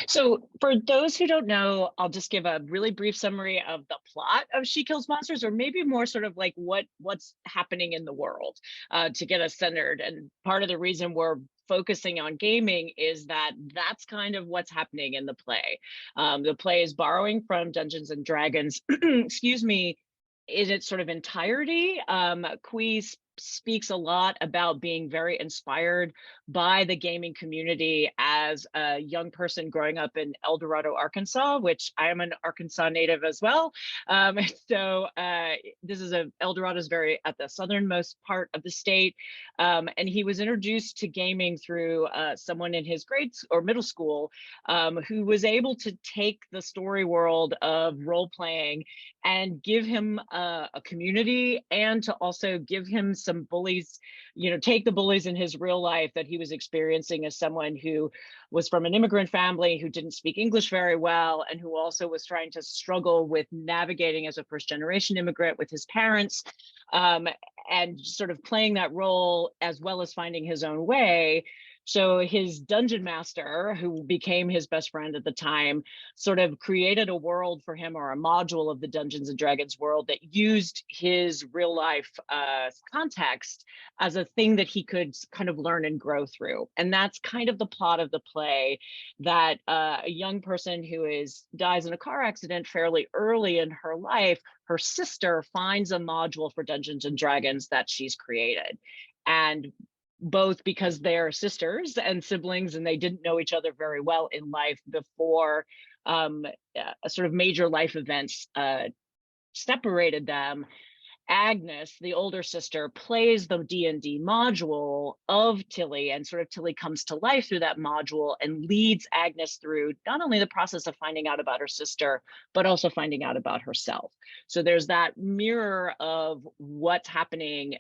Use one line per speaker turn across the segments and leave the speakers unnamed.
So for those who don't know, I'll just give a really brief summary of the plot of She Kills Monsters, or maybe more sort of like what's happening in the world to get us centered. And part of the reason we're focusing on gaming is that that's kind of what's happening in the play. The play is borrowing from Dungeons and Dragons, excuse me, in its sort of entirety. Kui speaks a lot about being very inspired by the gaming community as a young person growing up in El Dorado, Arkansas, which I am an Arkansas native as well. So this is El Dorado is very at the southernmost part of the state. And he was introduced to gaming through someone in his grades or middle school who was able to take the story world of role playing and give him a community, and to also give him some bullies, take the bullies in his real life that he was experiencing as someone who was from an immigrant family, who didn't speak English very well, and who also was trying to struggle with navigating as a first generation immigrant with his parents, and sort of playing that role as well as finding his own way. So his dungeon master, who became his best friend at the time, sort of created a world for him, or a module of the Dungeons and Dragons world, that used his real life context as a thing that he could kind of learn and grow through. And that's kind of the plot of the play, that a young person who dies in a car accident fairly early in her life, her sister finds a module for Dungeons and Dragons that she's created. And both because they're sisters and siblings and they didn't know each other very well in life before a sort of major life events separated them, Agnes, the older sister, plays the D&D module of Tilly, and sort of Tilly comes to life through that module and leads Agnes through not only the process of finding out about her sister, but also finding out about herself. So there's that mirror of what's happening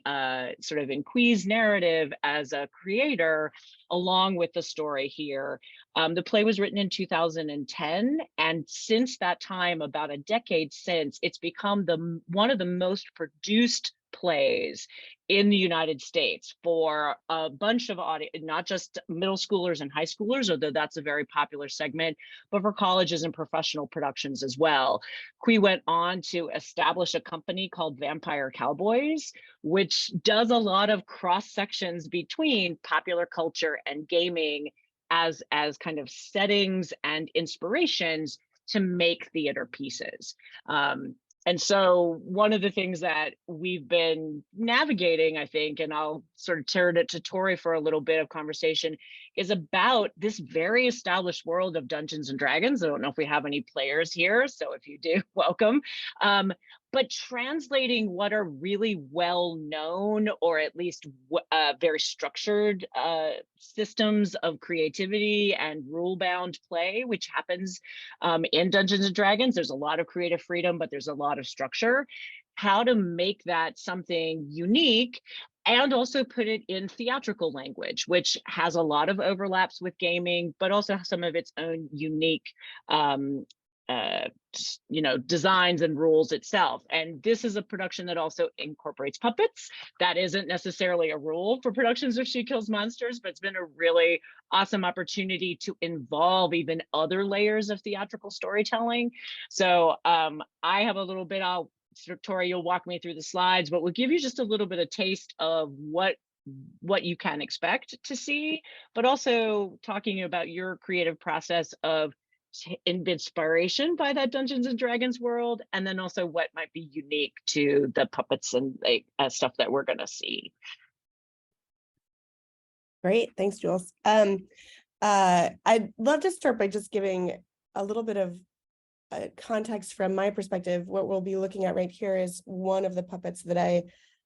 sort of in Kui's narrative as a creator, along with the story here. The play was written in 2010, and since that time, about a decade since, it's become one of the most produced plays in the United States for a bunch of audience, not just middle schoolers and high schoolers, although that's a very popular segment, but for colleges and professional productions as well. Kui went on to establish a company called Vampire Cowboys, which does a lot of cross sections between popular culture and gaming as kind of settings and inspirations to make theater pieces. And so one of the things that we've been navigating, I think, and I'll sort of turn it to Torry for a little bit of conversation, is about this very established world of Dungeons and Dragons. I don't know if we have any players here, so if you do, welcome. But translating what are really well-known, or at least very structured systems of creativity and rule-bound play, which happens in Dungeons and Dragons. There's a lot of creative freedom, but there's a lot of structure. How to make that something unique, and also put it in theatrical language, which has a lot of overlaps with gaming, but also has some of its own unique designs and rules itself. And this is a production that also incorporates puppets. That isn't necessarily a rule for productions of She Kills Monsters, but it's been a really awesome opportunity to involve even other layers of theatrical storytelling. So I have a little bit, Torry, you'll walk me through the slides, but we'll give you just a little bit of taste of what you can expect to see, but also talking about your creative process of inspiration by that Dungeons and Dragons world, and then also what might be unique to the puppets and stuff that we're going to see.
Great, thanks, Jules. I'd love to start by just giving a little bit of context from my perspective. What we'll be looking at right here is one of the puppets that I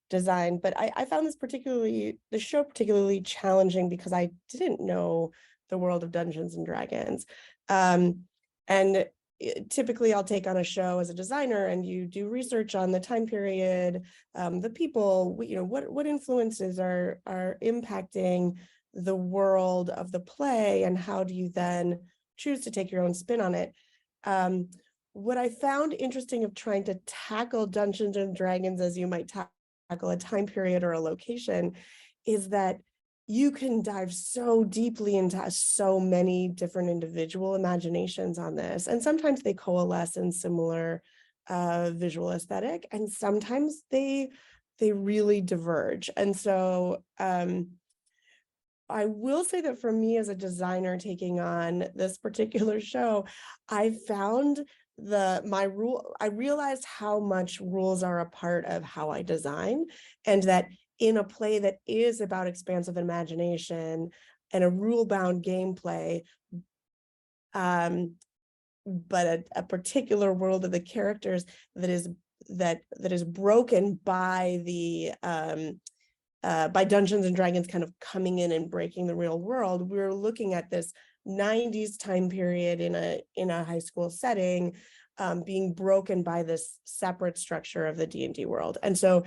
designed, but I found the show particularly challenging because I didn't know the world of Dungeons and Dragons. And typically I'll take on a show as a designer and you do research on the time period, the people, what influences are impacting the world of the play, and how do you then choose to take your own spin on it. What I found interesting of trying to tackle Dungeons and Dragons as you might tackle a time period or a location is that you can dive so deeply into so many different individual imaginations on this. And sometimes they coalesce in similar visual aesthetic, and sometimes they really diverge. And so I will say that for me as a designer taking on this particular show, I found I realized how much rules are a part of how I design, and that in a play that is about expansive imagination and a rule-bound gameplay, but a particular world of the characters that is broken by the by Dungeons and Dragons kind of coming in and breaking the real world. We're looking at this 90s time period in a high school setting, being broken by this separate structure of the D&D world. And so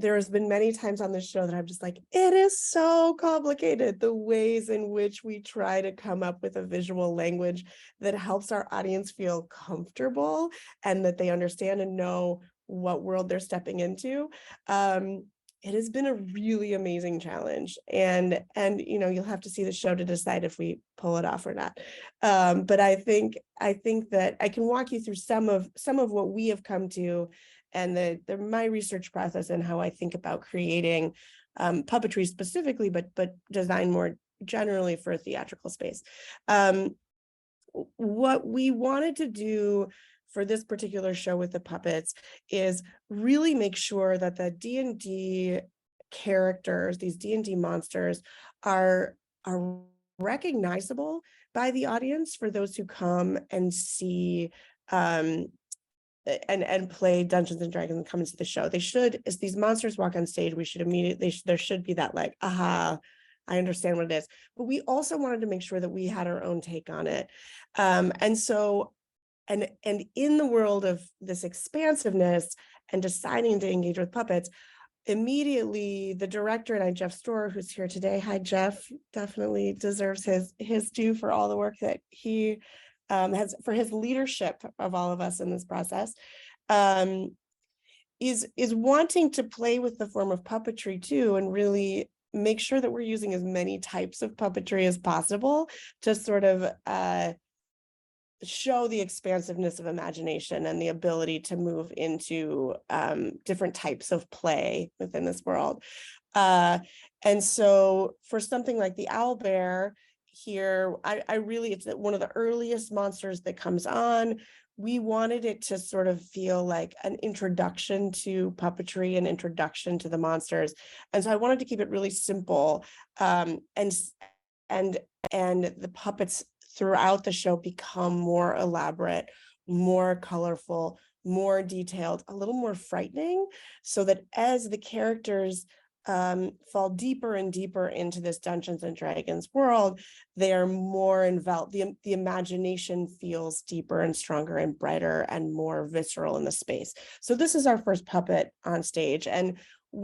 there has been many times on this show that I'm just like, it is so complicated, the ways in which we try to come up with a visual language that helps our audience feel comfortable and that they understand and know what world they're stepping into. It has been a really amazing challenge, and you'll have to see the show to decide if we pull it off or not. But I think that I can walk you through some of what we have come to, and my research process and how I think about creating puppetry specifically, but design more generally for a theatrical space. What we wanted to do for this particular show with the puppets is really make sure that the D&D characters, these D&D monsters, are recognizable by the audience for those who come and see and play Dungeons and Dragons and come into the show. They should, as these monsters walk on stage, we should immediately, there should be that like, aha, I understand what it is. But we also wanted to make sure that we had our own take on it. And so, and in the world of this expansiveness and deciding to engage with puppets, immediately the director and Jeff Storer, who's here today. Hi, Jeff. Definitely deserves his due for all the work that he has, for his leadership of all of us in this process, is wanting to play with the form of puppetry too, and really make sure that we're using as many types of puppetry as possible to sort of show the expansiveness of imagination and the ability to move into different types of play within this world. And so for something like the owlbear here, I really, it's one of the earliest monsters that comes on. We wanted it to sort of feel like an introduction to puppetry, an introduction to the monsters. And so I wanted to keep it really simple. And the puppets throughout the show become more elaborate, more colorful, more detailed, a little more frightening, so that as the characters fall deeper and deeper into this Dungeons and Dragons world, they are more enveloped. The imagination feels deeper and stronger and brighter and more visceral in the space. So this is our first puppet on stage, and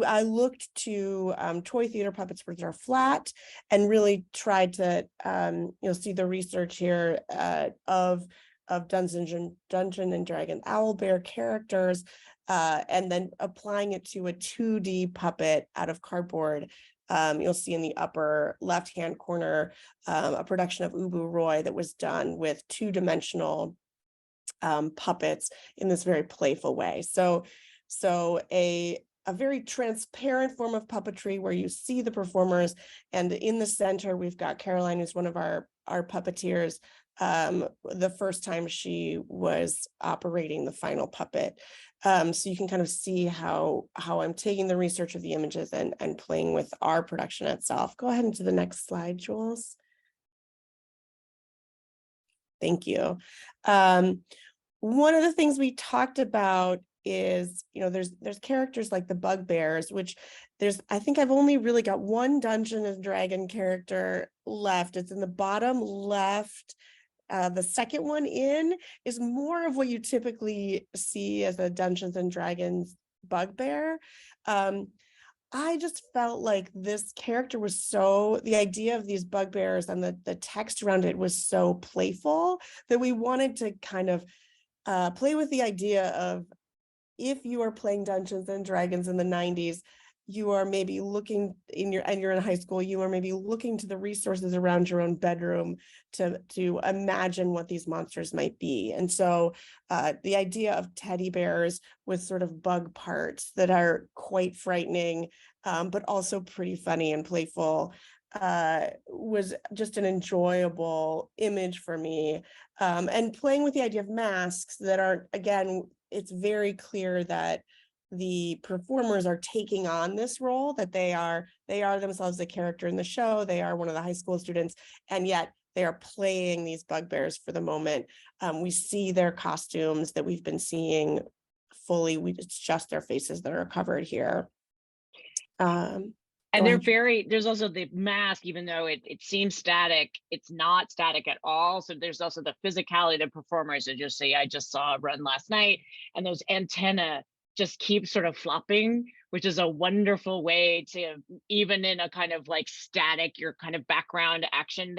I looked to toy theater puppets which are flat, and really tried to you'll see the research here of Dungeon and Dragon owlbear characters, and then applying it to a 2D puppet out of cardboard. You'll see in the upper left-hand corner a production of Ubu Roy that was done with two-dimensional puppets in this very playful way. So a very transparent form of puppetry where you see the performers, and in the center we've got Caroline, who's one of our puppeteers, the first time she was operating the final puppet. So you can kind of see how I'm taking the research of the images and playing with our production itself. Go ahead into the next slide, Jules. Thank you. One of the things we talked about is, there's characters like the bugbears, which I think I've only really got one Dungeon and Dragon character left. It's in the bottom left. The second one in is more of what you typically see as a Dungeons and Dragons bugbear. I just felt like this character was the idea of these bugbears and the text around it was so playful that we wanted to kind of play with the idea of, if you are playing Dungeons and Dragons in the 90s, you are maybe looking and you're in high school, you are maybe looking to the resources around your own bedroom to imagine what these monsters might be. And so the idea of teddy bears with sort of bug parts that are quite frightening, but also pretty funny and playful, was just an enjoyable image for me. And playing with the idea of masks that are, again, it's very clear that the performers are taking on this role, that they are themselves the character in the show, they are one of the high school students, and yet they are playing these bugbears for the moment. We see their costumes that we've been seeing fully, it's just their faces that are covered here.
And they're there's also the mask, even though it seems static, it's not static at all. So there's also the physicality of the performers. I just saw a run last night, and those antennae just keep sort of flopping, which is a wonderful way to, even in a kind of like static, your kind of background action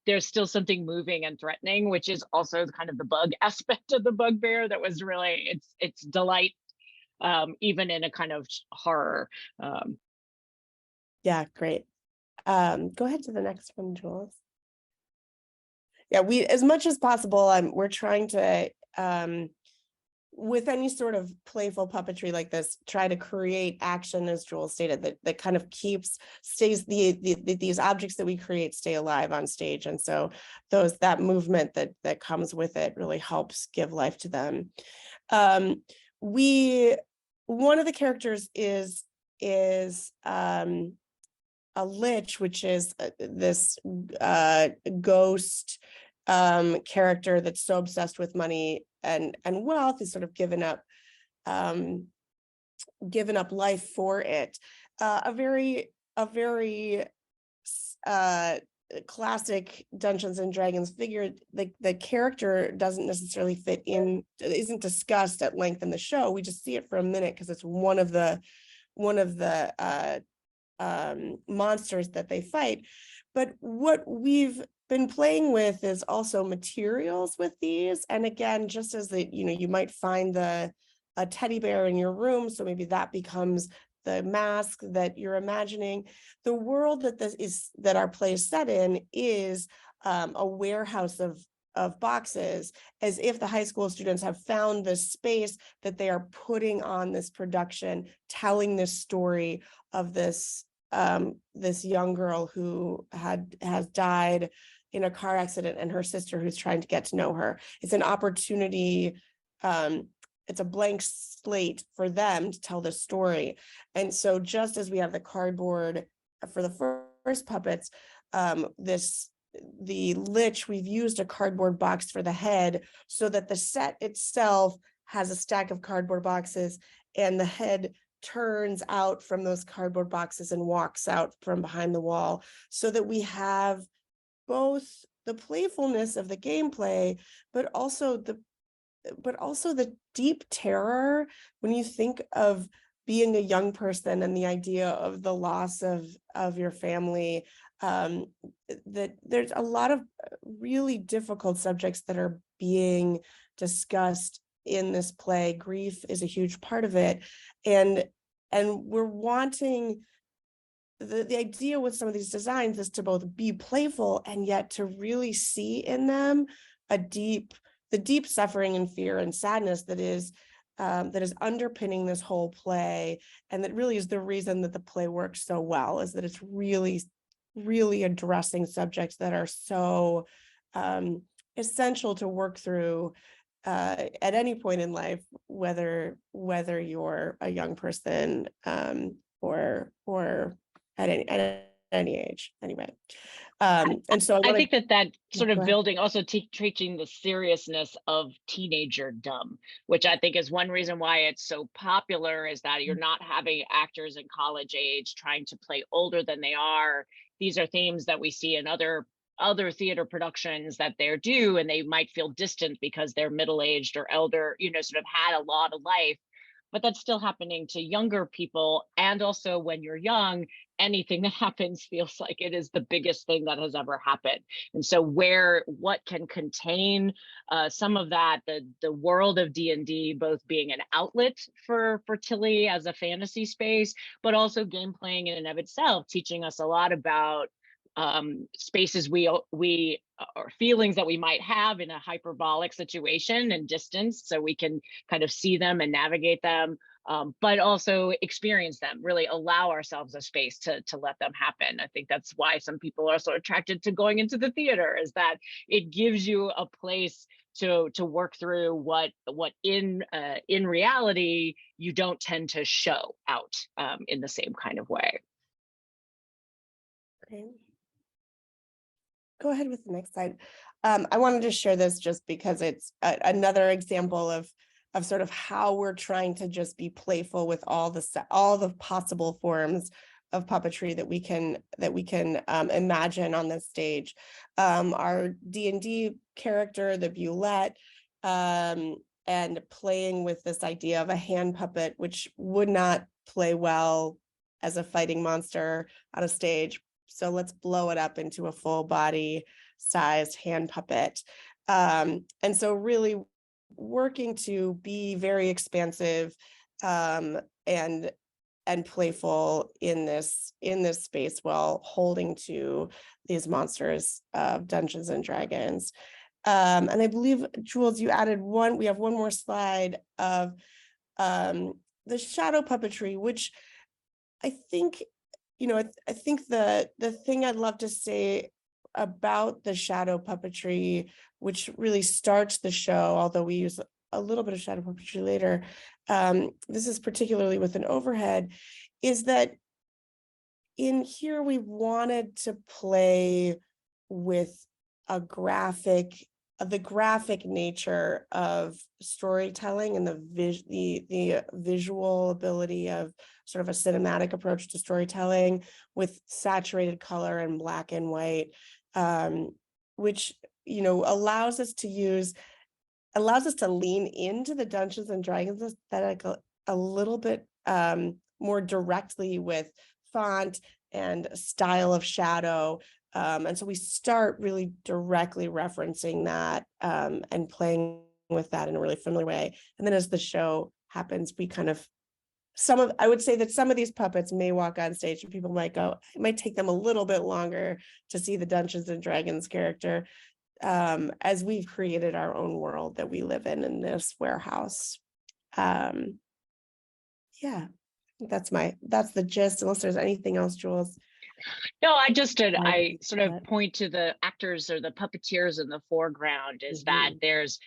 there's still something moving and threatening, which is also kind of the bug aspect of the bugbear that was really, it's delight, even in a kind of horror.
Yeah, great. Go ahead to the next one, Jules. Yeah, we, as much as possible, we're trying to, with any sort of playful puppetry like this, try to create action, as Jules stated, that kind of stays these objects that we create stay alive on stage. And so that movement that comes with it really helps give life to them. One of the characters is a lich, which is this ghost character that's so obsessed with money and wealth, is sort of given up life for it. A very classic Dungeons and Dragons figure. The character doesn't necessarily fit in, isn't discussed at length in the show. We just see it for a minute because it's one of the monsters that they fight. But what we've been playing with is also materials with these. And again, just as you might find a teddy bear in your room, so maybe that becomes the mask that you're imagining. The world that our play is set in is a warehouse of boxes, as if the high school students have found this space that they are putting on this production, telling this story of this young girl who has died in a car accident, and her sister who's trying to get to know her. It's an opportunity, it's a blank slate for them to tell the story. And so just as we have the cardboard for the first puppets, the lich, we've used a cardboard box for the head so that the set itself has a stack of cardboard boxes, and the head turns out from those cardboard boxes and walks out from behind the wall, so that we have both the playfulness of the gameplay, but also the deep terror when you think of being a young person and the idea of the loss of your family. That there's a lot of really difficult subjects that are being discussed in this play. Grief is a huge part of it, and we're wanting, the idea with some of these designs is to both be playful and yet to really see in them the deep suffering and fear and sadness that is underpinning this whole play, and that really is the reason that the play works so well, is that it's really addressing subjects that are so essential to work through at any point in life, whether you're a young person or at any age, anyway. And so
I think that sort of
go ahead.
building, also teaching the seriousness of teenagerdom, which I think is one reason why it's so popular, is that you're not having actors in college age trying to play older than they are. These are themes that we see in other theater productions that they're due, and they might feel distant because they're middle-aged or elder, sort of had a lot of life. but that's still happening to younger people. And also when you're young, anything that happens feels like it is the biggest thing that has ever happened. And so what can contain some of that, the world of D&D, both being an outlet for fertility as a fantasy space, but also game playing in and of itself, teaching us a lot about spaces we or feelings that we might have in a hyperbolic situation and distance, so we can kind of see them and navigate them, but also experience them, really allow ourselves a space to let them happen. I think that's why some people are so attracted to going into the theater, is that it gives you a place to work through what in reality you don't tend to show out in the same kind of way.
Okay. Go ahead with the next slide. I wanted to share this just because it's another example of sort of how we're trying to just be playful with all the possible forms of puppetry that we can imagine on this stage. Our D&D character, the Bulette, and playing with this idea of a hand puppet, which would not play well as a fighting monster on a stage. So let's blow it up into a full body sized hand puppet. And so really working to be very expansive and playful in this space while holding to these monsters of Dungeons and Dragons. And I believe, Jules, you added we have one more slide of the shadow puppetry, which I think, I think the thing I'd love to say about the shadow puppetry, which really starts the show, although we use a little bit of shadow puppetry later, this is particularly with an overhead, is that in here we wanted to play with the graphic nature of storytelling and the visual ability of sort of a cinematic approach to storytelling with saturated color and black and white, which allows us to lean into the Dungeons and Dragons aesthetic a little bit more directly with font and style of shadow. And so we start really directly referencing that and playing with that in a really familiar way. And then as the show happens, we kind of, I would say that some of these puppets may walk on stage and people might go, it might take them a little bit longer to see the Dungeons and Dragons character as we've created our own world that we live in this warehouse. Yeah, that's the gist, unless there's anything else, Jules.
No, I sort of point to the actors or the puppeteers in the foreground, is that there's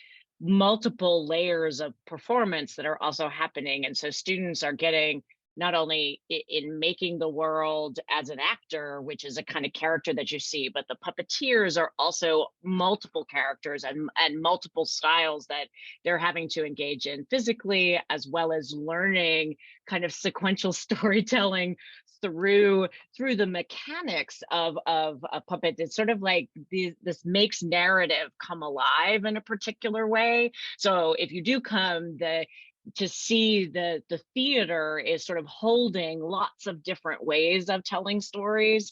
multiple layers of performance that are also happening. And so students are getting not only in making the world as an actor, which is a kind of character that you see, but the puppeteers are also multiple characters and multiple styles that they're having to engage in physically, as well as learning kind of sequential storytelling through the mechanics of a puppet. It's sort of like this makes narrative come alive in a particular way. So if you do come, to see the theater is sort of holding lots of different ways of telling stories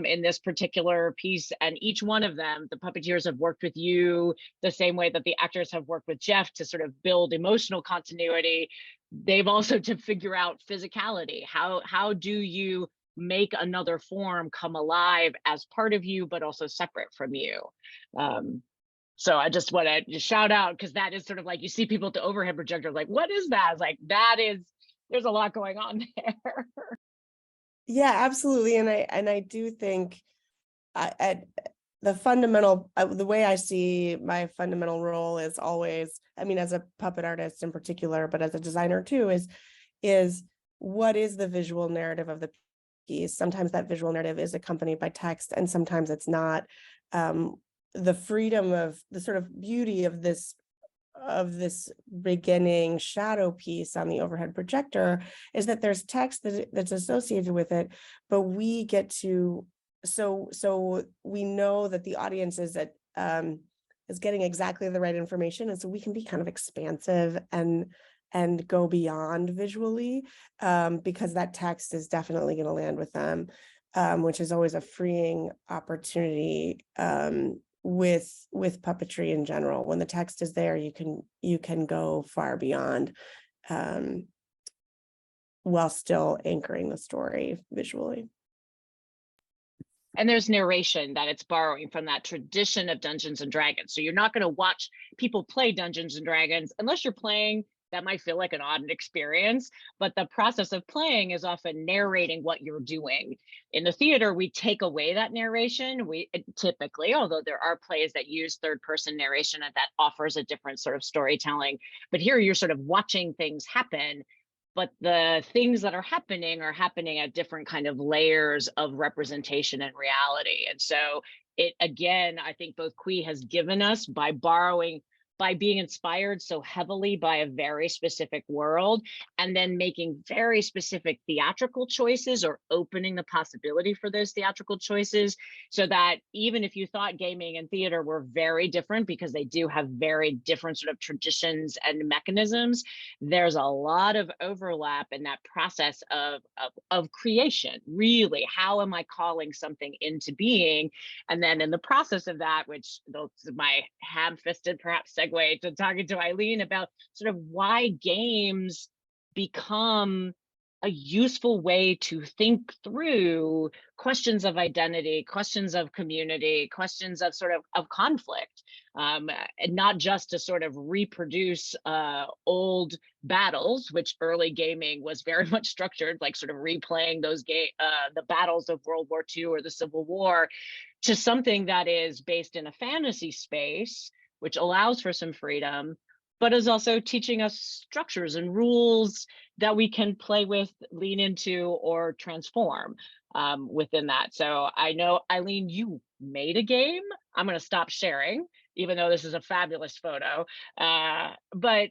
in this particular piece. And each one of them, the puppeteers have worked with you the same way that the actors have worked with Jeff to sort of build emotional continuity. They've also to figure out physicality. How do you make another form come alive as part of you, but also separate from you? So I just want to shout out, because that is sort of like, you see people at the overhead projector, like, what is that? It's like, there's a lot going on there.
Yeah, absolutely. And I do think at the fundamental, the way I see my fundamental role is always, I mean, as a puppet artist in particular, but as a designer too, is what is the visual narrative of the piece? Sometimes that visual narrative is accompanied by text, and sometimes it's not. The freedom of the sort of beauty of this beginning shadow piece on the overhead projector is that there's text that's associated with it, but we get to, so we know that the audience is getting exactly the right information, and so we can be kind of expansive and and go beyond visually, because that text is definitely going to land with them, which is always a freeing opportunity with puppetry in general. When the text is there, you can go far beyond, while still anchoring the story visually.
And there's narration that it's borrowing from that tradition of Dungeons and Dragons. So you're not going to watch people play Dungeons and Dragons unless you're playing. That might feel like an odd experience, but the process of playing is often narrating what you're doing. In the theater, we take away that narration. We typically, although there are plays that use third-person narration and that offers a different sort of storytelling, but here you're sort of watching things happen, but the things that are happening at different kind of layers of representation and reality. And so it, again, I think both Qui has given us by being inspired so heavily by a very specific world, and then making very specific theatrical choices or opening the possibility for those theatrical choices, so that even if you thought gaming and theater were very different because they do have very different sort of traditions and mechanisms, there's a lot of overlap in that process of creation. Really, how am I calling something into being? And then in the process of that, which my ham-fisted perhaps segue to talking to Eileen about sort of why games become a useful way to think through questions of identity, questions of community, questions of sort of conflict, and not just to sort of reproduce old battles, which early gaming was very much structured, like sort of replaying those the battles of World War II or the Civil War, to something that is based in a fantasy space, which allows for some freedom, but is also teaching us structures and rules that we can play with, lean into, or transform within that. So I know, Eileen, you made a game. I'm going to stop sharing, even though this is a fabulous photo. But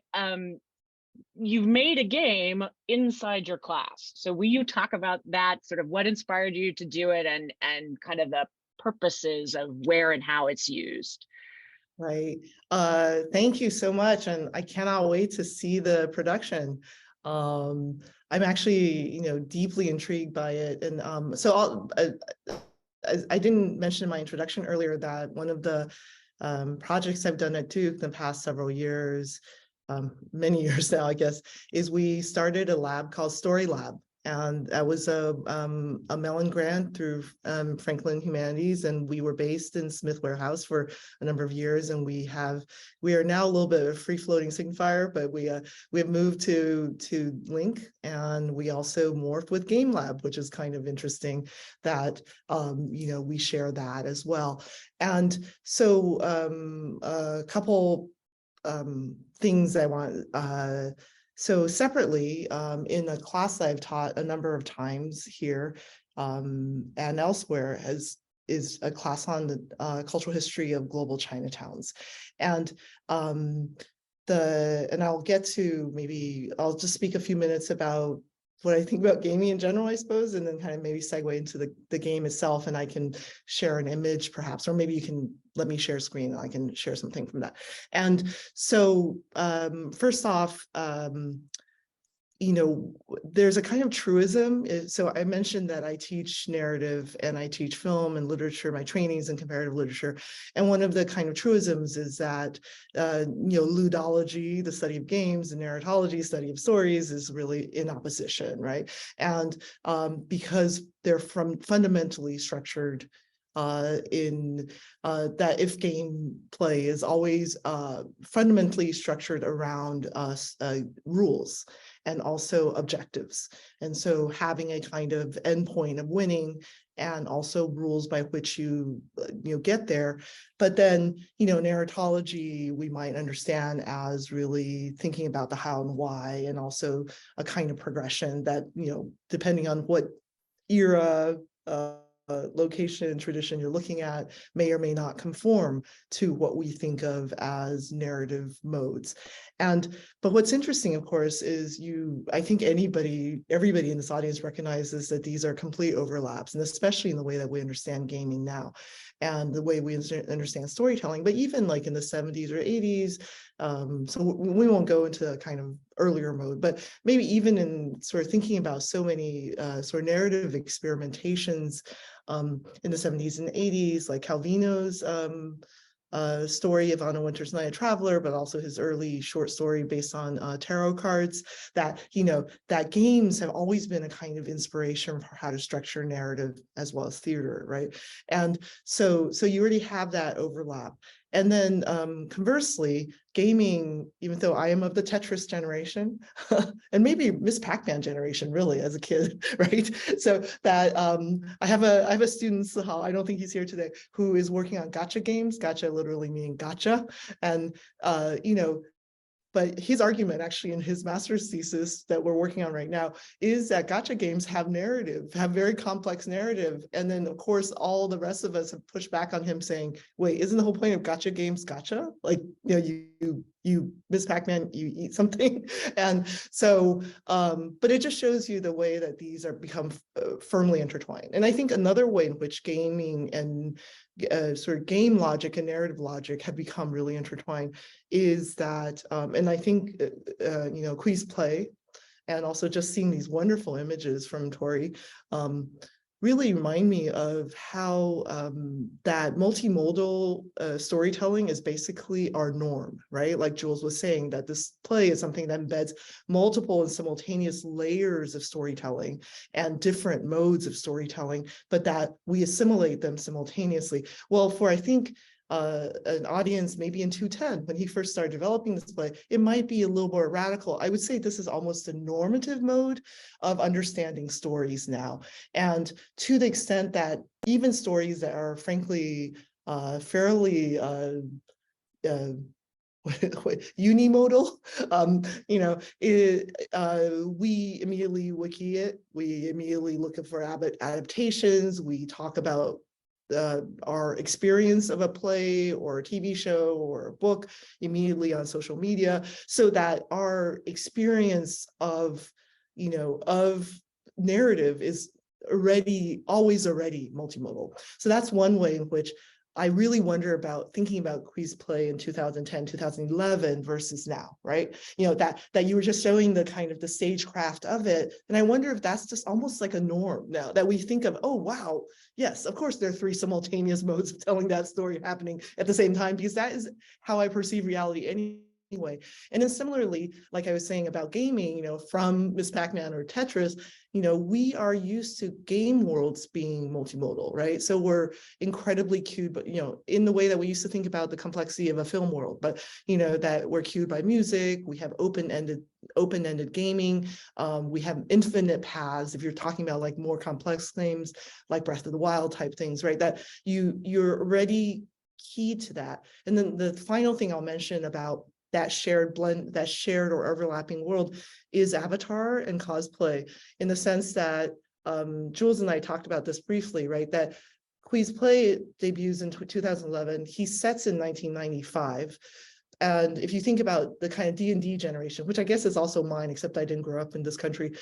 you've made a game inside your class. So will you talk about that, sort of what inspired you to do it, and kind of the purposes of where and how it's used?
Right. Thank you so much. And I cannot wait to see the production. I'm actually, deeply intrigued by it. And so I didn't mention in my introduction earlier that one of the projects I've done at Duke the past several years, many years now, I guess, is we started a lab called Story Lab. And that was a Mellon grant through Franklin Humanities, and we were based in Smith Warehouse for a number of years. And we are now a little bit of a free-floating signifier, but we have moved to Link, and we also morphed with Game Lab, which is kind of interesting that we share that as well. And so a couple things I want. So separately, in a class I've taught a number of times here and elsewhere is a class on the cultural history of global Chinatowns. And I'll get to, maybe I'll just speak a few minutes about what I think about gaming in general, I suppose, and then kind of maybe segue into the game itself, and I can share an image perhaps, or maybe you can let me share a screen and I can share something from that. And so first off, there's a kind of truism. So I mentioned that I teach narrative and I teach film and literature. My training's in comparative literature. And one of the kind of truisms is that, ludology, the study of games, and narratology, study of stories, is really in opposition, right? And because they're fundamentally structured in that if gameplay is always fundamentally structured around rules and also objectives. And so having a kind of endpoint of winning and also rules by which you get there. But then, narratology, we might understand as really thinking about the how and why, and also a kind of progression that, depending on what era, location and tradition you're looking at, may or may not conform to what we think of as narrative modes. But what's interesting, of course, is I think everybody in this audience recognizes that these are complete overlaps, and especially in the way that we understand gaming now and the way we understand storytelling. But even like in the 70s or 80s, so we won't go into kind of earlier mode, but maybe even in sort of thinking about so many sort of narrative experimentations in the 70s and 80s, like Calvino's story of On a Winter's Night, a Traveler, but also his early short story based on tarot cards, that, you know, that games have always been a kind of inspiration for how to structure narrative as well as theater, right? And so you already have that overlap. And then conversely, gaming, even though I am of the Tetris generation, and maybe Miss Pac-Man generation, really, as a kid, right? So that I have a student, Sahal, I don't think he's here today, who is working on gacha games, gacha literally meaning gotcha. And, you know, but his argument actually in his master's thesis that we're working on right now is that gacha games have narrative, have very complex narrative. And then of course, all the rest of us have pushed back on him saying, wait, isn't the whole point of gacha games gacha? Like, you know, you Miss Pac-Man, you eat something. And so, but it just shows you the way that these are become firmly intertwined. And I think another way in which gaming and sort of game logic and narrative logic have become really intertwined is that, and I think, you know, quiz play, and also just seeing these wonderful images from Torry, really remind me of how that multimodal storytelling is basically our norm, right? Like Jules was saying, that this play is something that embeds multiple and simultaneous layers of storytelling and different modes of storytelling, but that we assimilate them simultaneously. Well, for I think an audience maybe in 2010, when he first started developing this play, it might be a little more radical. I would say this is almost a normative mode of understanding stories now. And to the extent that even stories that are frankly fairly unimodal, you know, we immediately wiki it, we immediately look for adaptations, we talk about our experience of a play or a TV show or a book immediately on social media, so that our experience of, you know, of narrative is always already multimodal. So that's one way in which I really wonder about thinking about quiz play in 2010, 2011 versus now, right? You know, that you were just showing the kind of the stagecraft of it. And I wonder if that's just almost like a norm now, that we think of, oh, wow, yes, of course, there are 3 simultaneous modes of telling that story happening at the same time, because that is how I perceive reality anyway. And then similarly, like I was saying about gaming, you know, from Miss Pac-Man or Tetris, you know, we are used to game worlds being multimodal, right? So we're incredibly cued, but, you know, in the way that we used to think about the complexity of a film world, but, you know, that we're cued by music, we have open-ended gaming, we have infinite paths, if you're talking about like more complex games, like Breath of the Wild type things, right? That you're already key to that. And then the final thing I'll mention about that shared blend, that shared or overlapping world is avatar and cosplay, in the sense that Jules and I talked about this briefly, right? That quiz play debuts in 2011, he sets in 1995. And if you think about the kind of D&D generation, which I guess is also mine, except I didn't grow up in this country,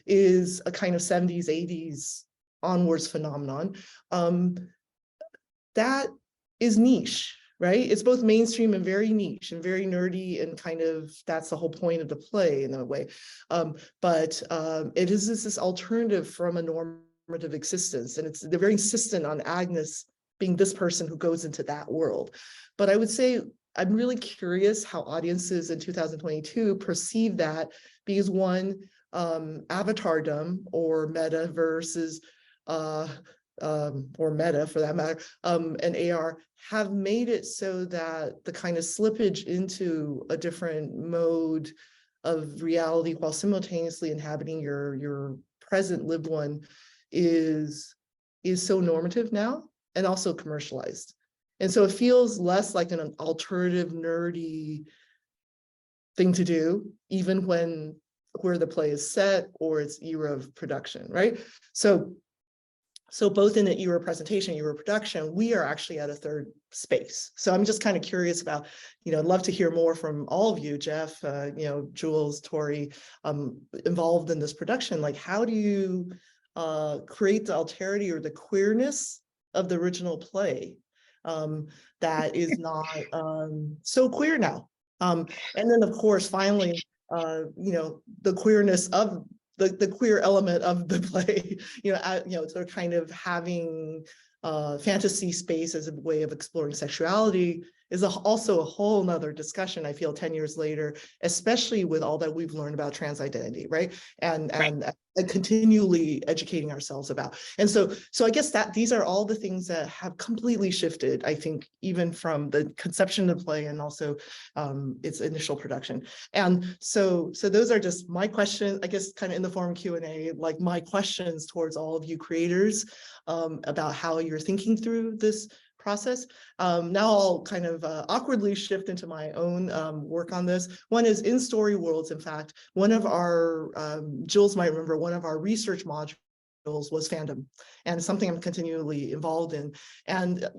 is a kind of 70s, 80s onwards phenomenon. That is niche, right? It's both mainstream and very niche and very nerdy, and kind of that's the whole point of the play in a way. But it is this alternative from a normative existence, and they're very insistent on Agnes being this person who goes into that world. But I would say I'm really curious how audiences in 2022 perceive that, because one, avatardom or meta versus or meta for that matter, and AR have made it so that the kind of slippage into a different mode of reality while simultaneously inhabiting your present lived one is so normative now, and also commercialized. And so it feels less like an alternative nerdy thing to do, even where the play is set or its era of production, right? So both in the era presentation, era production, we are actually at a third space. So I'm just kind of curious about, you know, I'd love to hear more from all of you, Jeff, you know, Jules, Torry, involved in this production. Like, how do you create the alterity or the queerness of the original play that is not so queer now? And then, of course, finally, the queerness of the queer element of the play, sort of kind of having fantasy space as a way of exploring sexuality is also a whole nother discussion, I feel, 10 years later, especially with all that we've learned about trans identity, right? And continually educating ourselves about. And so I guess that these are all the things that have completely shifted, I think, even from the conception of the play and also its initial production. And so those are just my questions, I guess, kind of in the form of Q&A, like my questions towards all of you creators about how you're thinking through this process. Now I'll kind of awkwardly shift into my own work on this. One is in story worlds. In fact, one of our, Jules might remember, one of our research modules was fandom, and something I'm continually involved in. And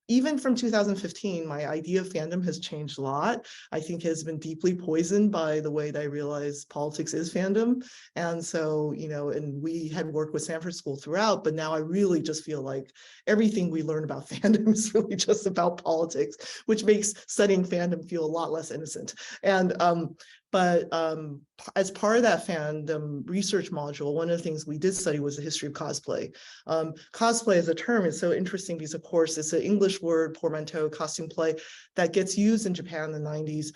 even from 2015, my idea of fandom has changed a lot. I think it has been deeply poisoned by the way that I realized politics is fandom. And so, and we had worked with Sanford School throughout, but now I really just feel like everything we learn about fandom is really just about politics, which makes studying fandom feel a lot less innocent. And but as part of that fandom research module, one of the things we did study was the history of cosplay. Cosplay as a term is so interesting because, of course, it's an English word, portmanteau, costume play, that gets used in Japan in the 90s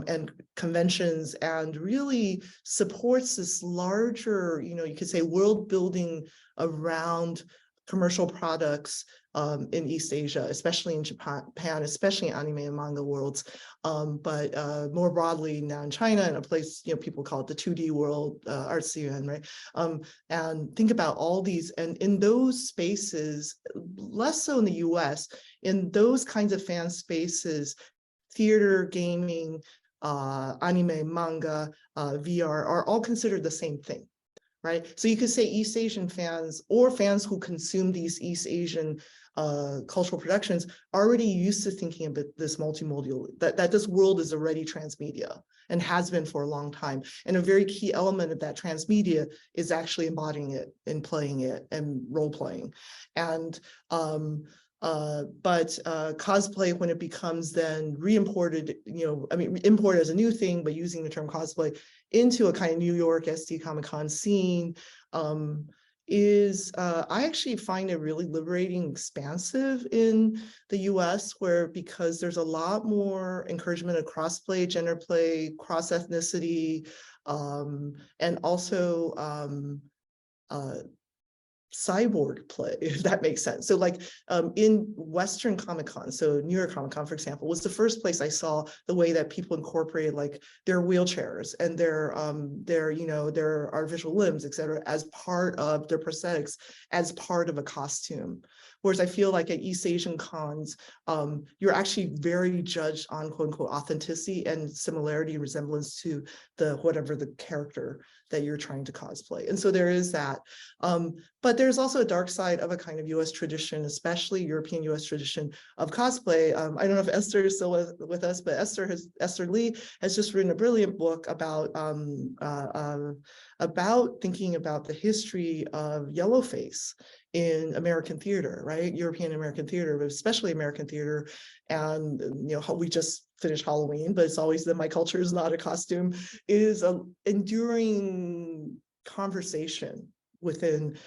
and conventions, and really supports this larger, you could say, world building around commercial products in East Asia, especially in Japan, especially in anime and manga worlds, but more broadly now in China, in a place, people call it the 2D world, Artistry, right? And think about all these, and in those spaces, less so in the US, in those kinds of fan spaces, theater, gaming, anime, manga, VR are all considered the same thing. Right? So you could say East Asian fans or fans who consume these East Asian cultural productions are already used to thinking about this multimodal, that this world is already transmedia and has been for a long time. And a very key element of that transmedia is actually embodying it and playing it and role playing. And but cosplay, when it becomes then re-imported, imported as a new thing, but using the term cosplay into a kind of New York SD Comic-Con scene, is I actually find it really liberating, expansive in the US, where because there's a lot more encouragement of crossplay, gender play, cross ethnicity, and also cyborg play, if that makes sense. So like in Western Comic-Con, so New York Comic-Con, for example, was the first place I saw the way that people incorporated like their wheelchairs and their artificial limbs, et cetera, as part of their prosthetics, as part of a costume. Whereas I feel like at East Asian cons, you're actually very judged on quote unquote authenticity and similarity, resemblance to whatever the character that you're trying to cosplay. And so there is that. But there's also a dark side of a kind of US tradition, especially European US tradition of cosplay. I don't know if Esther is still with us, but Esther Lee has just written a brilliant book about thinking about the history of yellowface in American theater, right? European American theater, but especially American theater. And we just finished Halloween, but it's always that my culture is not a costume, is an enduring conversation within,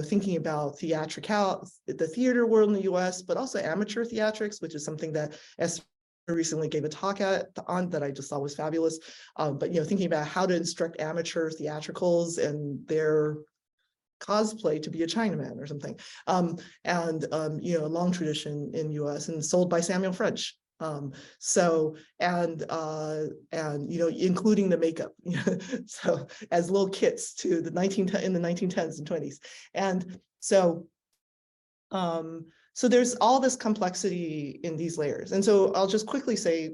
thinking about theatrical, the theater world in the US, but also amateur theatrics, which is something that Esther recently gave a talk on that I just thought was fabulous. But thinking about how to instruct amateur theatricals and their cosplay to be a Chinaman or something, and a long tradition in US and sold by Samuel French. Including the makeup, so as little kits to the 1910s and 20s. And so there's all this complexity in these layers. And so I'll just quickly say,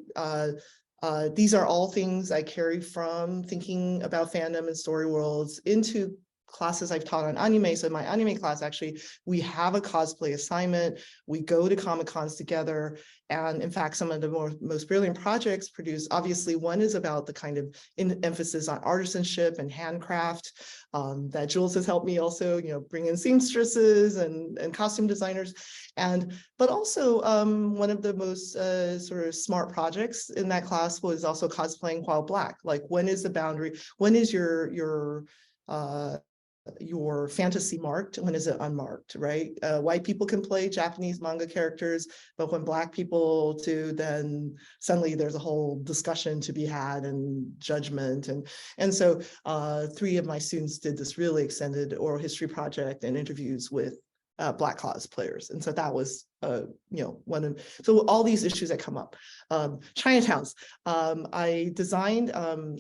these are all things I carry from thinking about fandom and story worlds into classes I've taught on anime. So in my anime class, actually, we have a cosplay assignment. We go to Comic-Cons together. And in fact, some of the most brilliant projects produced, obviously, one is about the kind of emphasis on artisanship and handcraft that Jules has helped me also, bring in seamstresses and costume designers. But also one of the most sort of smart projects in that class was also cosplaying while Black. Like, when is the boundary? When is your fantasy marked? When is it unmarked, right? White people can play Japanese manga characters, but when Black people do, then suddenly there's a whole discussion to be had and judgment. And so 3 of my students did this really extended oral history project and interviews with Black cosplayers. And so that was, one of, so all these issues that come up. Chinatowns, I designed,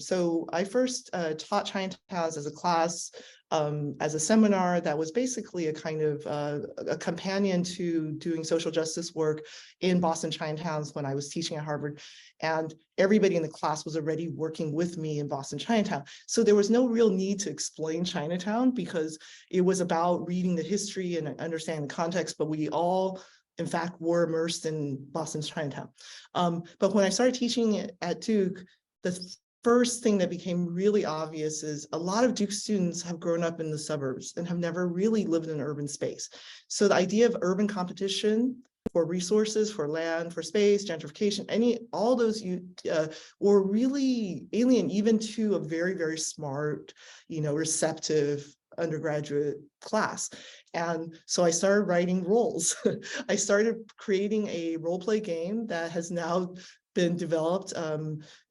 so I first taught Chinatowns as a class, as a seminar that was basically a kind of a companion to doing social justice work in Boston Chinatowns when I was teaching at Harvard. And everybody in the class was already working with me in Boston Chinatown. So there was no real need to explain Chinatown because it was about reading the history and understanding the context, but we all, in fact, were immersed in Boston's Chinatown. But when I started teaching at Duke, the first thing that became really obvious is a lot of Duke students have grown up in the suburbs and have never really lived in an urban space. So the idea of urban competition for resources, for land, for space, gentrification, all those were really alien even to a very, very smart, receptive undergraduate class. And so I started writing roles. I started creating a role play game that has now been developed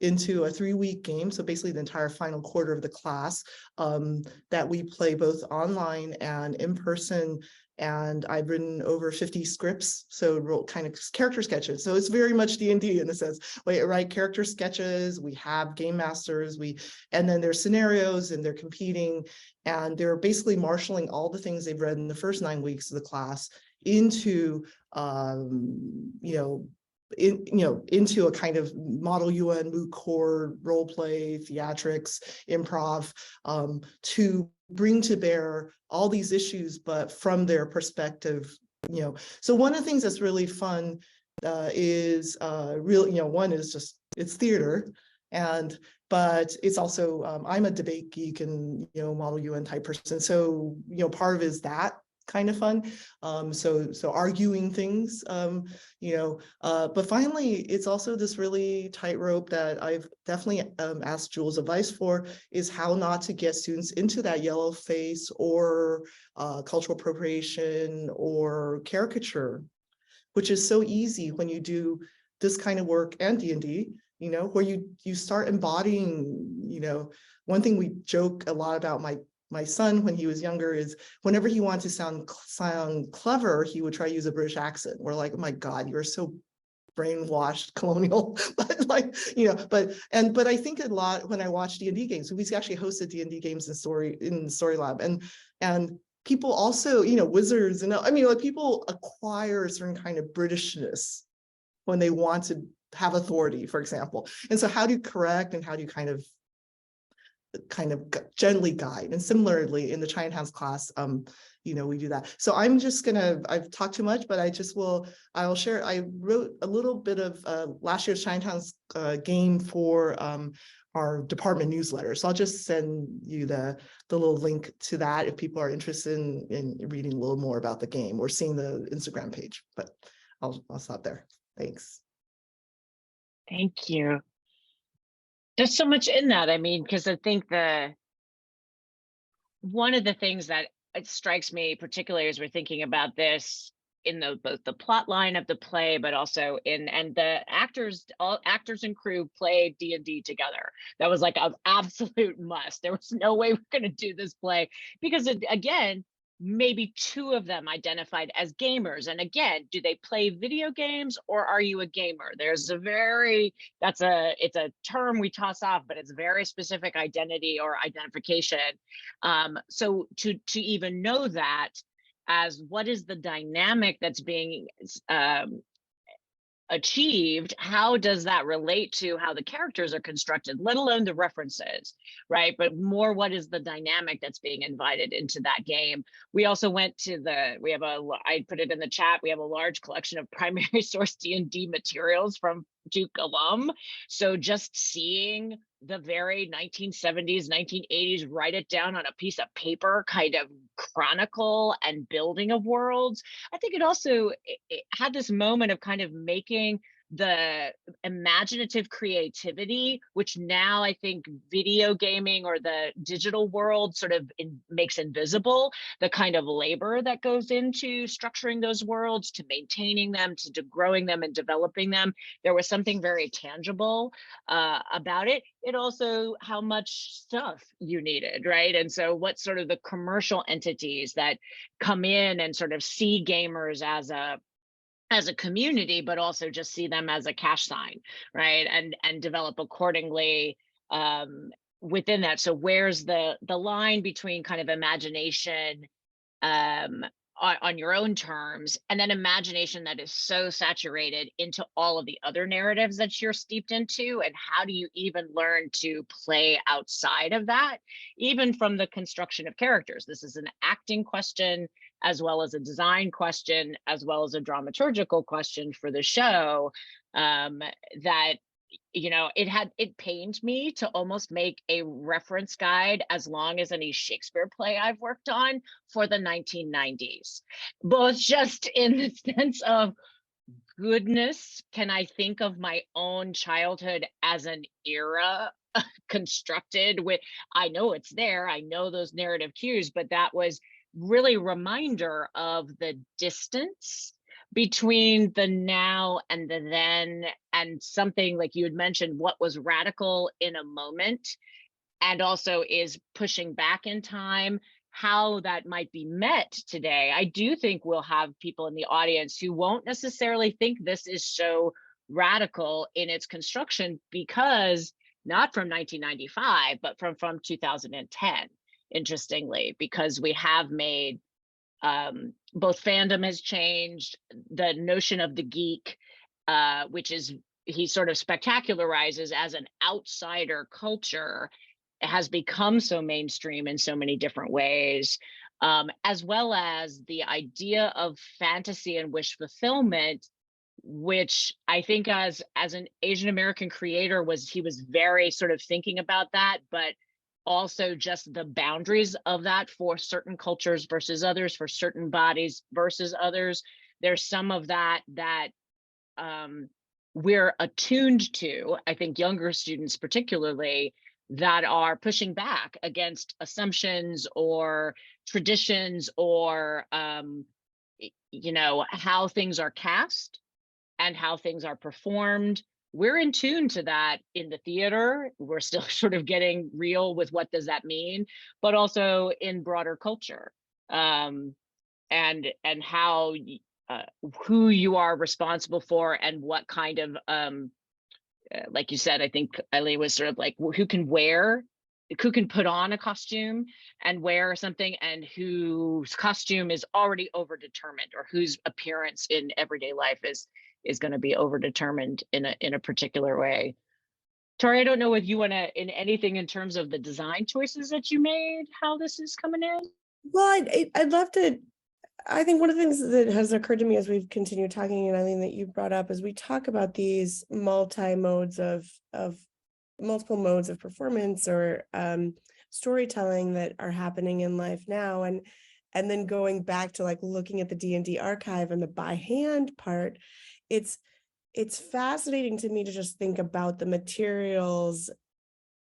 into a 3-week game. So basically the entire final quarter of the class that we play both online and in person. And I've written over 50 scripts, so kind of character sketches. So it's very much D&D in a sense. We write character sketches, we have game masters, and then there's scenarios and they're competing, and they're basically marshaling all the things they've read in the first 9 weeks of the class into, into a kind of model UN, moot court, role play, theatrics, improv, to bring to bear all these issues, but from their perspective, So one of the things that's really fun is one is just, it's theater, but it's also, I'm a debate geek and, model UN type person. So, part of it is that kind of fun. So arguing things, but finally, it's also this really tightrope that I've definitely asked Jules advice for, is how not to get students into that yellow face or cultural appropriation or caricature, which is so easy when you do this kind of work and D&D, where you start embodying, one thing we joke a lot about my son when he was younger is whenever he wanted to sound clever, he would try to use a British accent. We're like, oh my God, you're so brainwashed colonial. But but I think a lot when I watch D&D games, we actually hosted D&D games in Story Lab, and people also, wizards, and people acquire a certain kind of Britishness when they want to have authority, for example. And so how do you correct and how do you kind of gently guide? And similarly in the Chinatowns class, we do that. So I'm just I've talked too much, but I'll share. I wrote a little bit of last year's Chinatowns game for our department newsletter. So I'll just send you the little link to that if people are interested in reading a little more about the game or seeing the Instagram page, but I'll stop there. Thanks.
Thank you. There's so much in that. Because I think one of the things that it strikes me particularly as we're thinking about this in both the plot line of the play, but also and the all actors and crew played D&D together. That was like an absolute must. There was no way we're going to do this play because again, maybe 2 of them identified as gamers. And again, do they play video games or are you a gamer? There's it's a term we toss off, but it's very specific identity or identification. So to even know that as what is the dynamic that's being achieved, how does that relate to how the characters are constructed, let alone the references, right? But more, what is the dynamic that's being invited into that game? We also went to I put it in the chat, we have a large collection of primary source D&D materials from Duke alum. So just seeing the very 1970s, 1980s, write it down on a piece of paper kind of chronicle and building of worlds. I think it had this moment of kind of making the imaginative creativity, which now I think video gaming or the digital world sort of makes invisible, the kind of labor that goes into structuring those worlds, to maintaining them, to growing them and developing them. There was something very tangible about it. It also how much stuff you needed, right? And so what sort of the commercial entities that come in and sort of see gamers as a community, but also just see them as a cash sign, right? And develop accordingly within that. So where's the line between kind of imagination on your own terms, and then imagination that is so saturated into all of the other narratives that you're steeped into, and how do you even learn to play outside of that, even from the construction of characters? This is an acting question, as well as a design question, as well as a dramaturgical question for the show, that it pained me to almost make a reference guide as long as any Shakespeare play I've worked on for the 1990s, both just in the sense of, goodness, can I think of my own childhood as an era constructed with, I know it's there, I know those narrative cues, but that was really a reminder of the distance between the now and the then, and something like you had mentioned, what was radical in a moment and also is pushing back in time, how that might be met today. I do think we'll have people in the audience who won't necessarily think this is so radical in its construction, because not from 1995, but from 2010, interestingly, because we have made both fandom has changed, the notion of the geek, which is, he sort of spectacularizes as an outsider culture, has become so mainstream in so many different ways, as well as the idea of fantasy and wish fulfillment, which I think as an Asian American creator he was very sort of thinking about that, but also just the boundaries of that for certain cultures versus others, for certain bodies versus others. There's some of that we're attuned to, I think younger students particularly, that are pushing back against assumptions or traditions or how things are cast and how things are performed. We're in tune to that in the theater. We're still sort of getting real with what does that mean, but also in broader culture, and how who you are responsible for, and what kind of like you said, I think Eileen was sort of like, who can put on a costume and wear something, and whose costume is already overdetermined, or whose appearance in everyday life is going to be overdetermined in a particular way. Torry, I don't know if you want to, in anything in terms of the design choices that you made, how this is coming in?
Well, I'd love to. I think one of the things that has occurred to me as we've continued talking, and Eileen, that you brought up, is we talk about these multiple modes of performance or storytelling that are happening in life now, and then going back to like looking at the D&D archive and the by hand part. It's fascinating to me to just think about the materials,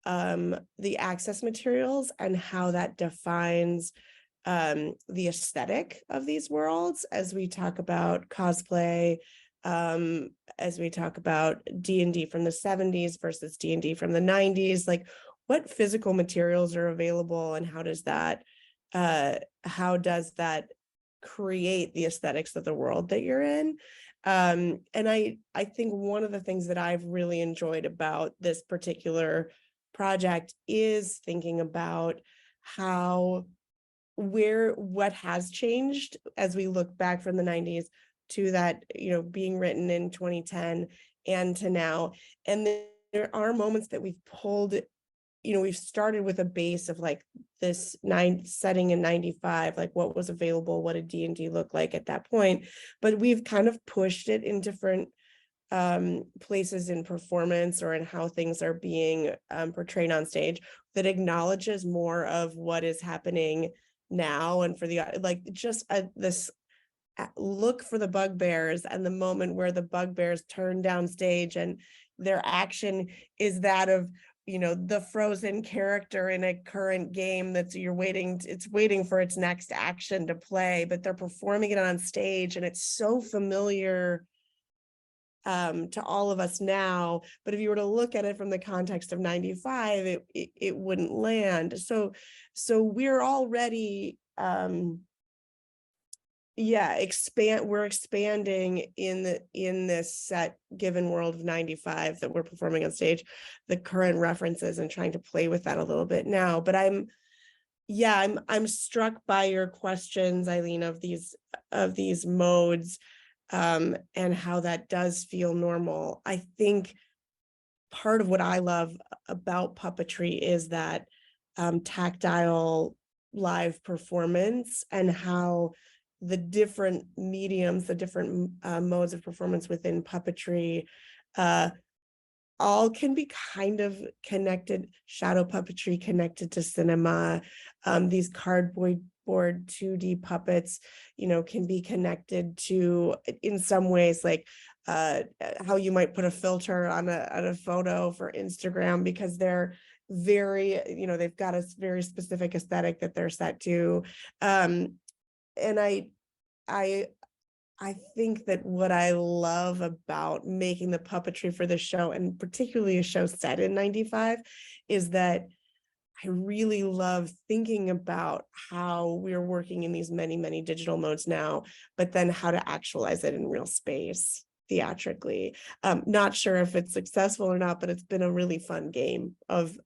the access materials, and how that defines the aesthetic of these worlds, as we talk about cosplay, as we talk about D&D from the 70s versus D&D from the 90s, like what physical materials are available, and how does that create the aesthetics of the world that you're in? And I think one of the things that I've really enjoyed about this particular project is thinking about what has changed as we look back from the 90s to that, being written in 2010 and to now. And there are moments that we've pulled, we've started with a base of like this setting in 95, like what was available, what did D&D look like at that point, but we've kind of pushed it in different places in performance or in how things are being portrayed on stage that acknowledges more of what is happening now. And for the like just this look for the bugbears and the moment where the bugbears turn down stage and their action is that of the frozen character in a current game it's waiting for its next action to play, but they're performing it on stage and it's so familiar to all of us now. But if you were to look at it from the context of 95, it wouldn't land. So we're already we're expanding in this set given world of 95 that we're performing on stage, the current references, and trying to play with that a little bit now. But I'm struck by your questions, Eileen, of these modes and how that does feel normal. I think part of what I love about puppetry is that tactile live performance, and how the different mediums, the different modes of performance within puppetry all can be kind of connected. Shadow puppetry connected to cinema. These cardboard 2D puppets, can be connected to, in some ways, like how you might put a filter on a photo for Instagram, because they're very, they've got a very specific aesthetic that they're set to. And I think that what I love about making the puppetry for the show, and particularly a show set in 95, is that I really love thinking about how we're working in these many, many digital modes now, but then how to actualize it in real space theatrically. Not sure if it's successful or not, but it's been a really fun game of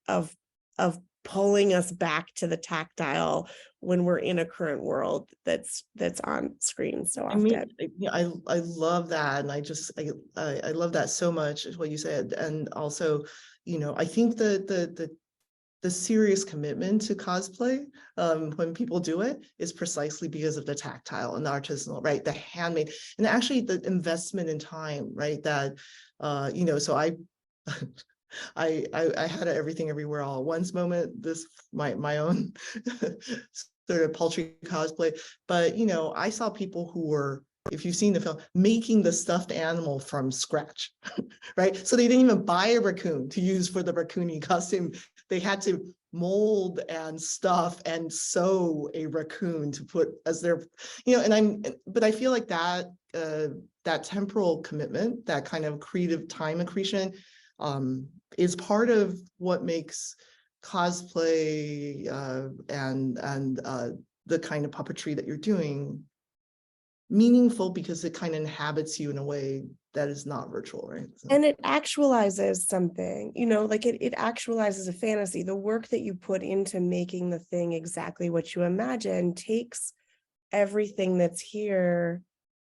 pulling us back to the tactile when we're in a current world that's on screen so often.
I love that, and I love that so much, what you said. And also, I think the serious commitment to cosplay when people do it is precisely because of the tactile and the artisanal, right? The handmade, and actually the investment in time, right? That so I had a everything everywhere all at once moment, this my own sort of paltry cosplay, but I saw people who were, if you've seen the film, making the stuffed animal from scratch, right? So they didn't even buy a raccoon to use for the raccoony costume. They had to mold and stuff and sew a raccoon to put as their, but I feel like that temporal commitment, that kind of creative time accretion, is part of what makes cosplay and the kind of puppetry that you're doing meaningful, because it kind of inhabits you in a way that is not virtual, right? So.
And it actualizes something, like it actualizes a fantasy. The work that you put into making the thing exactly what you imagine takes everything that's here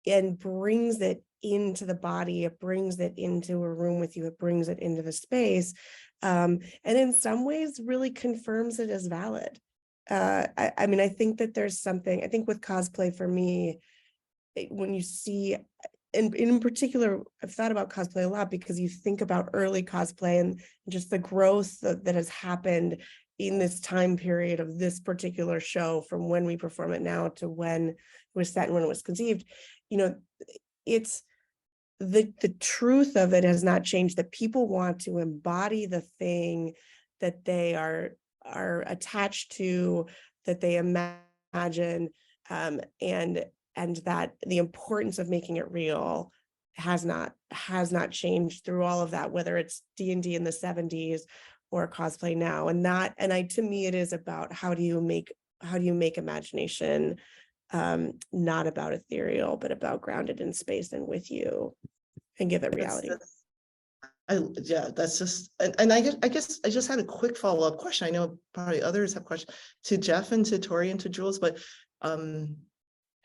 and brings it into the body. It brings it into a room with you. It brings it into the space. And in some ways really confirms it as valid. I think that there's something, I think with cosplay for me, when you see, and in particular, I've thought about cosplay a lot because you think about early cosplay and just the growth that has happened in this time period of this particular show, from when we perform it now to when it was set and when it was conceived. It's the truth of it has not changed, that people want to embody the thing that they are attached to, that they imagine, and that the importance of making it real has not changed through all of that, whether it's D&D in the 70s or cosplay now. And to me, it is about how do you make imagination not about ethereal, but about grounded in space and with you, and give it reality.
That's just, and I guess I just had a quick follow-up question. I know probably others have questions to Jeff and to Torry and to Jules, but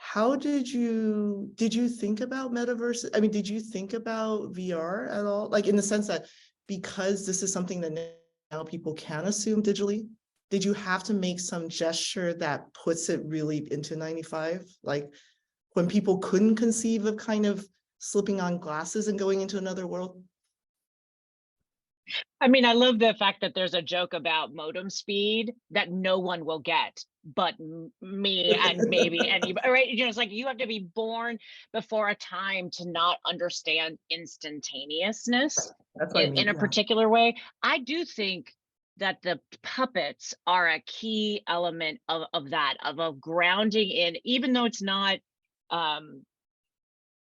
how did you think about metaverse? I mean, did you think about VR at all? Like in the sense that because this is something that now people can assume digitally, did you have to make some gesture that puts it really into 95? Like when people couldn't conceive of kind of slipping on glasses and going into another world?
I mean, I love the fact that there's a joke about modem speed that no one will get but me and maybe anybody, right? You know, it's like you have to be born before a time to not understand instantaneousness
That's what I mean.
in a particular way. I do think that the puppets are a key element of that, of a grounding in, even though it's not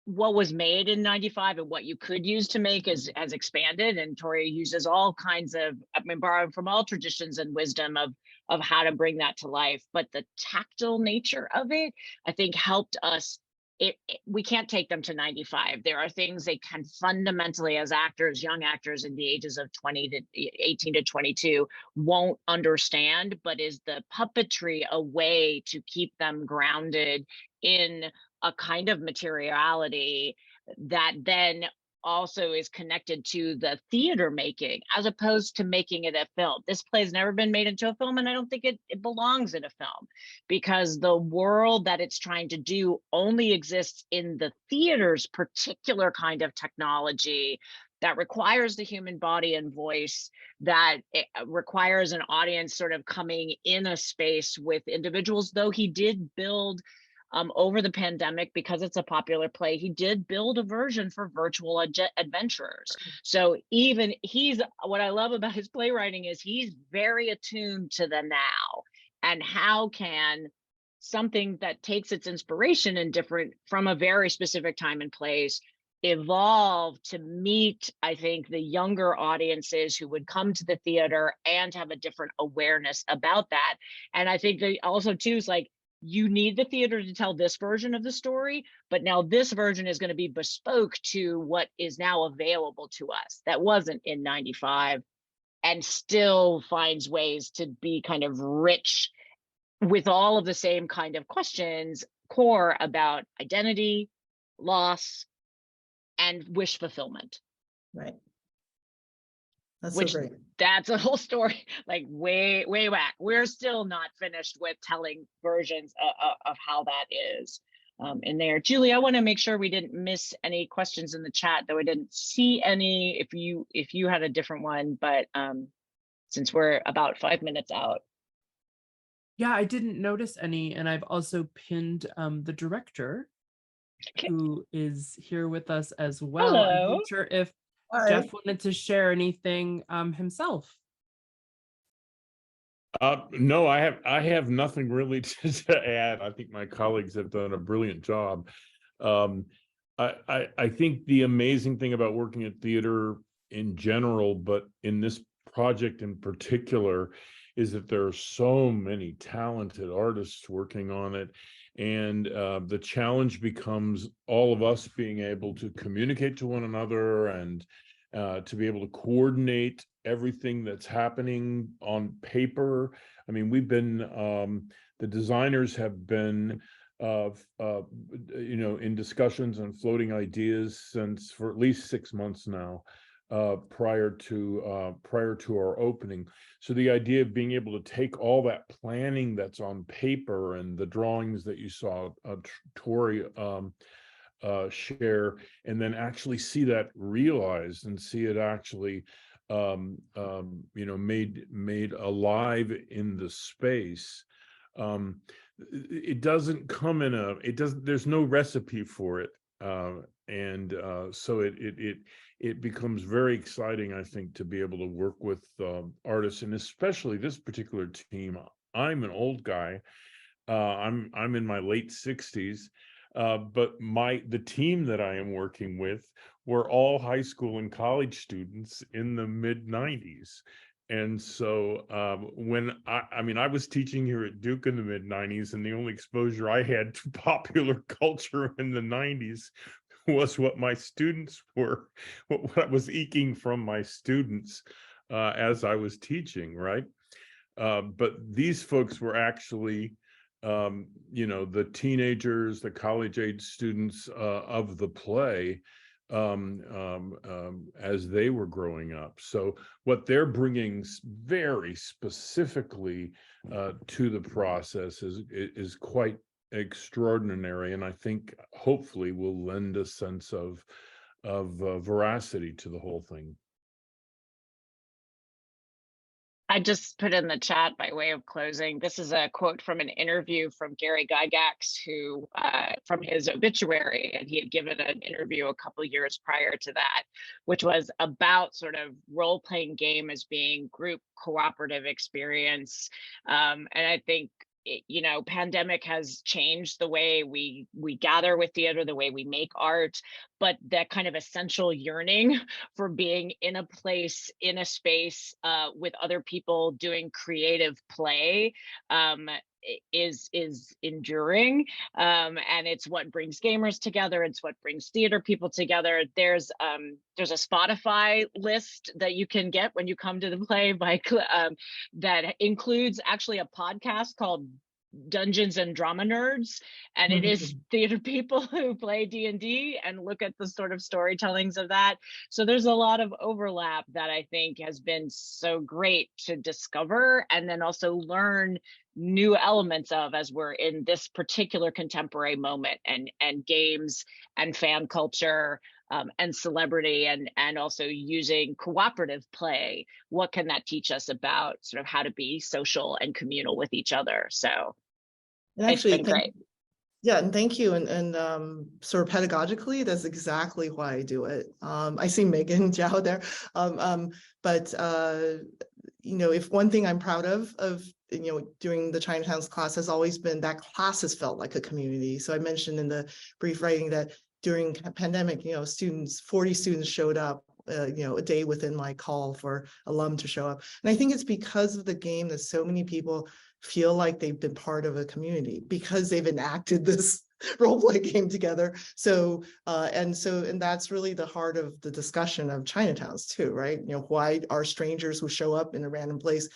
what was made in 95 and what you could use to make has expanded, and Torry uses all kinds of, I mean, borrowing from all traditions and wisdom of how to bring that to life. But the tactile nature of it, I think, helped us. We can't take them to 95. There are things they can fundamentally, as actors, young actors in the ages of 20 to 18 to 22, won't understand, but is the puppetry a way to keep them grounded in a kind of materiality that then also is connected to the theater making, as opposed to making it a film. This play's never been made into a film, and I don't think it belongs in a film, because the world that it's trying to do only exists in the theater's particular kind of technology that requires the human body and voice, that it requires an audience sort of coming in a space with individuals. Though he did build over the pandemic, because it's a popular play, he did build a version for virtual adventurers. So even what I love about his playwriting is he's very attuned to the now, and how can something that takes its inspiration in different, from a very specific time and place, evolve to meet, I think, the younger audiences who would come to the theater and have a different awareness about that. And I think that also too is like, you need the theater to tell this version of the story, but now this version is going to be bespoke to what is now available to us that wasn't in 95, and still finds ways to be kind of rich with all of the same kind of questions, core about identity, loss, and wish fulfillment.
Right. That's
Which,
so great.
That's a whole story, like way back. We're still not finished with telling versions of how that is in there. Julie, I want to make sure we didn't miss any questions in the chat, though I didn't see any. If you had a different one, but since we're about 5 minutes out.
Yeah, I didn't notice any, and I've also pinned the director, who is here with us as well.
Hello.
I'm not sure if Jeff wanted to share anything himself.
No, I have nothing really to add. I think my colleagues have done a brilliant job. I think the amazing thing about working at theater in general, but in this project in particular, is that there are so many talented artists working on it. And the challenge becomes all of us being able to communicate to one another, and to be able to coordinate everything that's happening on paper. I mean, we've been, the designers have been, in discussions and floating ideas since for at least 6 months now, prior to our opening. So the idea of being able to take all that planning that's on paper and the drawings that you saw Torry share, and then actually see that realized and see it actually made alive in the space. It doesn't come in there's no recipe for it, and so it becomes very exciting, I think, to be able to work with artists, and especially this particular team. I'm an old guy. I'm in my late 60s, but the team that I am working with were all high school and college students in the mid 90s. And so when I was teaching here at Duke in the mid 90s, and the only exposure I had to popular culture in the 90s was what my students were, what I was eking from my students as I was teaching, right? But these folks were actually you know, the teenagers, the college age students of the play as they were growing up. So what they're bringing very specifically to the process is quite extraordinary, and I think hopefully will lend a sense of veracity to the whole thing.
I just put in the chat by way of closing. This is a quote from an interview from Gary Gygax, who from his obituary, and he had given an interview a couple years prior to that, which was about sort of role-playing game as being group cooperative experience. And I think, you know, pandemic has changed the way we gather with theater, the way we make art, but that kind of essential yearning for being in a place, in a space with other people doing creative play is enduring, and it's what brings gamers together. It's what brings theater people together. There's a Spotify list that you can get when you come to the play by that includes actually a podcast called Dungeons and Drama Nerds, and it is theater people who play D&D and look at the sort of storytellings of that. So there's a lot of overlap that I think has been so great to discover, and then also learn new elements of as we're in this particular contemporary moment, and games and fan culture and celebrity, and also using cooperative play. What can that teach us about sort of how to be social and communal with each other? So
and actually,
it's been great.
Yeah, and thank you. And sort of pedagogically, that's exactly why I do it. I see Megan Chow there. But you know, if one thing I'm proud of, you know, during the Chinatowns class has always been that class has felt like a community. So I mentioned in the brief writing that during pandemic, you know, 40 students showed up, you know, a day within my call for alum to show up. And I think it's because of the game that so many people feel like they've been part of a community because they've enacted this role play game together. So and that's really the heart of the discussion of Chinatowns too, right? You know, why are strangers who show up in a random place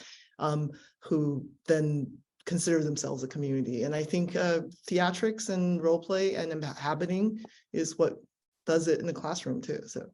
who then consider themselves a community? And I think theatrics and role play and inhabiting is what does it in the classroom too. So